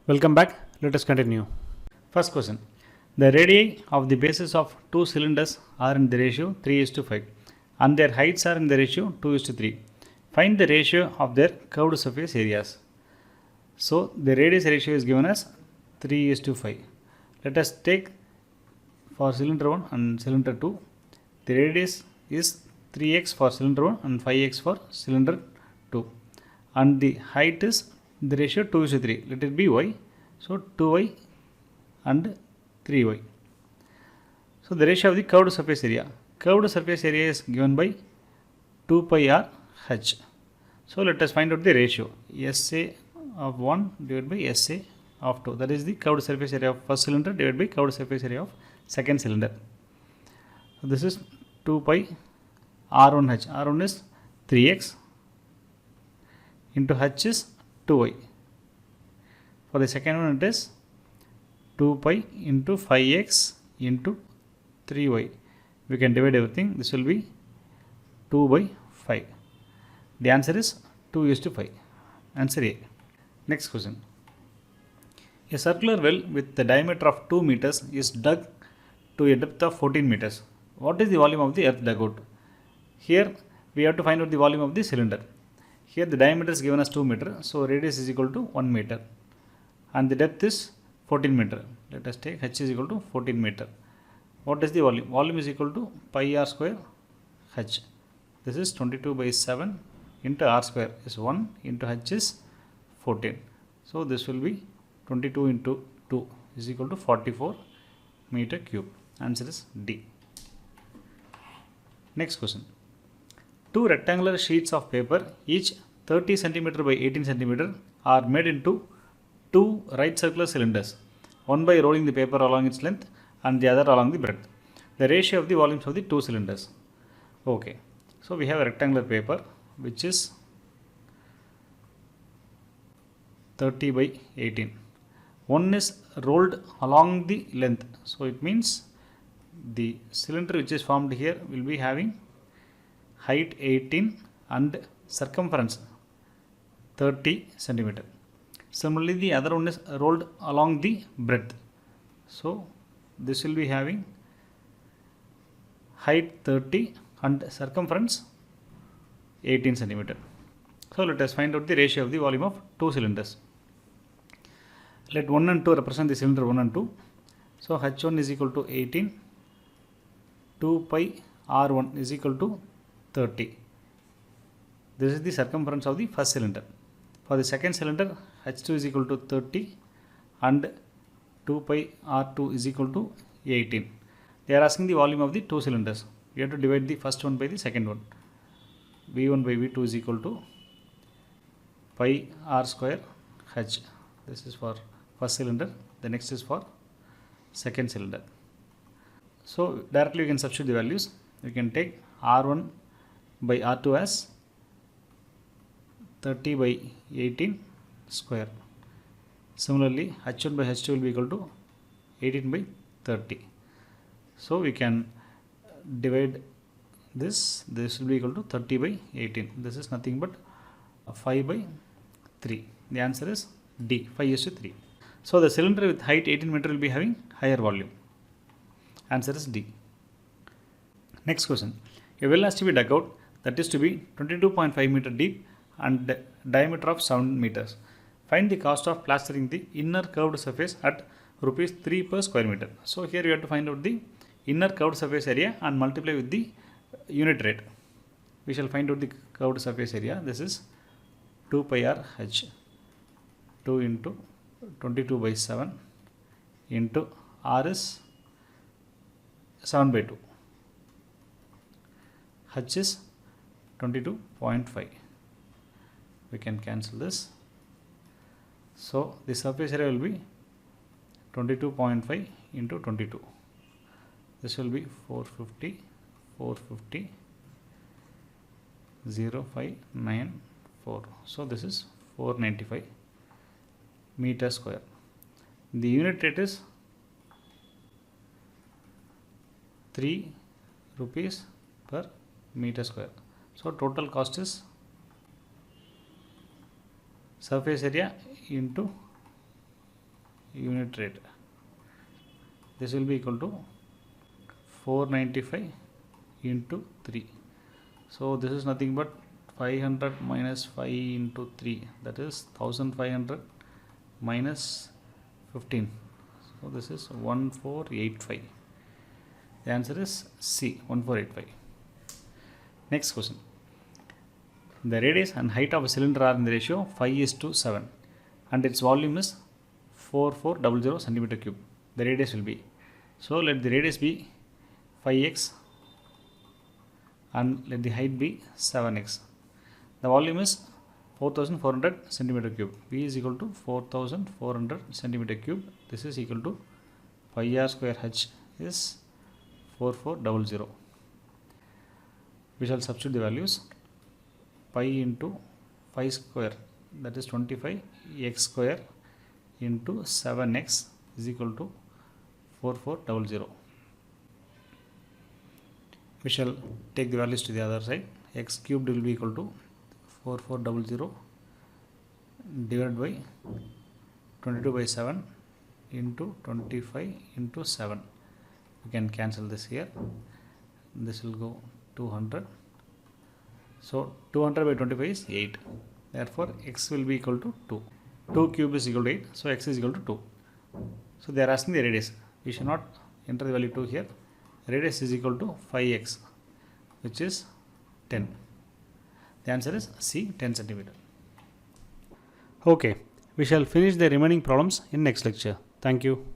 Welcome back. Let us continue. First question. The radii of the bases of two cylinders are in the ratio 3:5 and their heights are in the ratio 2:3. Find the ratio of their curved surface areas. So the radius ratio is given as 3:5. Let us take for cylinder 1 and cylinder 2. The radius is 3x for cylinder 1 and 5x for cylinder 2. And the height is the ratio 2:3. Let it be y. So 2y and 3y. So the ratio of the curved surface area. Curved surface area is given by 2 pi r h. So let us find out the ratio. SA of 1 divided by SA of 2. That is the curved surface area of first cylinder divided by curved surface area of second cylinder. So this is 2 pi r1h. R1 is 3x into h is 2y. For the second one it is 2 pi into 5x into 3y. We can divide everything. This will be 2 by 5. The answer is 2:5. Answer A. Next question. A circular well with the diameter of 2 meters is dug to a depth of 14 meters. What is the volume of the earth dug out? Here we have to find out the volume of the cylinder. Here the diameter is given as 2 meter. So radius is equal to 1 meter. And the depth is 14 meter. Let us take h is equal to 14 meter. What is the volume? Volume is equal to pi r square h. This is 22 by 7 into r square is 1 into h is 14. So this will be 22 into 2 is equal to 44 meter cube. Answer is D. Next question. Two rectangular sheets of paper each 30 cm by 18 cm are made into two right circular cylinders, one by rolling the paper along its length and the other along the breadth. The ratio of the volumes of the two cylinders. Okay, so we have a rectangular paper which is 30 by 18. One is rolled along the length, so it means the cylinder which is formed here will be having height 18 and circumference 30 centimeter. Similarly, the other one is rolled along the breadth. So this will be having height 30 and circumference 18 centimeter. So let us find out the ratio of the volume of two cylinders. Let 1 and 2 represent the cylinder 1 and 2. So h1 is equal to 18. 2 pi r1 is equal to 30. This is the circumference of the first cylinder. For the second cylinder, h2 is equal to 30 and 2 pi r2 is equal to 18. They are asking the volume of the two cylinders. We have to divide the first one by the second one. V1 by V2 is equal to pi r square h. This is for first cylinder. The next is for second cylinder. So directly we can substitute the values. We can take r1 by r2 as 30 by 18 square. Similarly, h1 by h2 will be equal to 18 by 30. So we can divide this. This will be equal to 30 by 18. This is nothing but 5 by 3. The answer is D, 5:3. So the cylinder with height 18 meter will be having higher volume. Answer is D. Next question. A well has to be dug out that is to be 22.5 meter deep and diameter of 7 meters. Find the cost of plastering the inner curved surface at rupees 3 per square meter. So here you have to find out the inner curved surface area and multiply with the unit rate. We shall find out the curved surface area. This is 2 pi r h. 2 into 22 by 7 into r is 7 by 2. H is 22.5. We can cancel this. So the surface area will be 22.5 into 22. This will be 450, 0.594. So this is 495 meter square. The unit rate is 3 rupees per meter square. So total cost is surface area into unit rate. This will be equal to 495 into 3. So this is nothing but 500 minus 5 into 3, that is 1500 minus 15. So this is 1485. The answer is C, 1485. Next question. The radius and height of a cylinder are in the ratio 5:7 and its volume is 4400 centimeter cube. The radius will be, so let the radius be 5x and let the height be 7x. The volume is 4400 centimeter cube. V is equal to 4400 centimeter cube. This is equal to pi r square h is 4400. We shall substitute the values. Pi into 5 square, that is 25, x square into 7x is equal to 4400. We shall take the values to the other side. X cubed will be equal to 4400 divided by 22 by 7 into 25 into 7. We can cancel this here. This will go 200. So 200 by 25 is 8. Therefore, x will be equal to 2. 2 cube is equal to 8. So x is equal to 2. So they are asking the radius. We should not enter the value 2 here. Radius is equal to 5x, which is 10. The answer is C, 10 centimeter. Okay, we shall finish the remaining problems in next lecture. Thank you.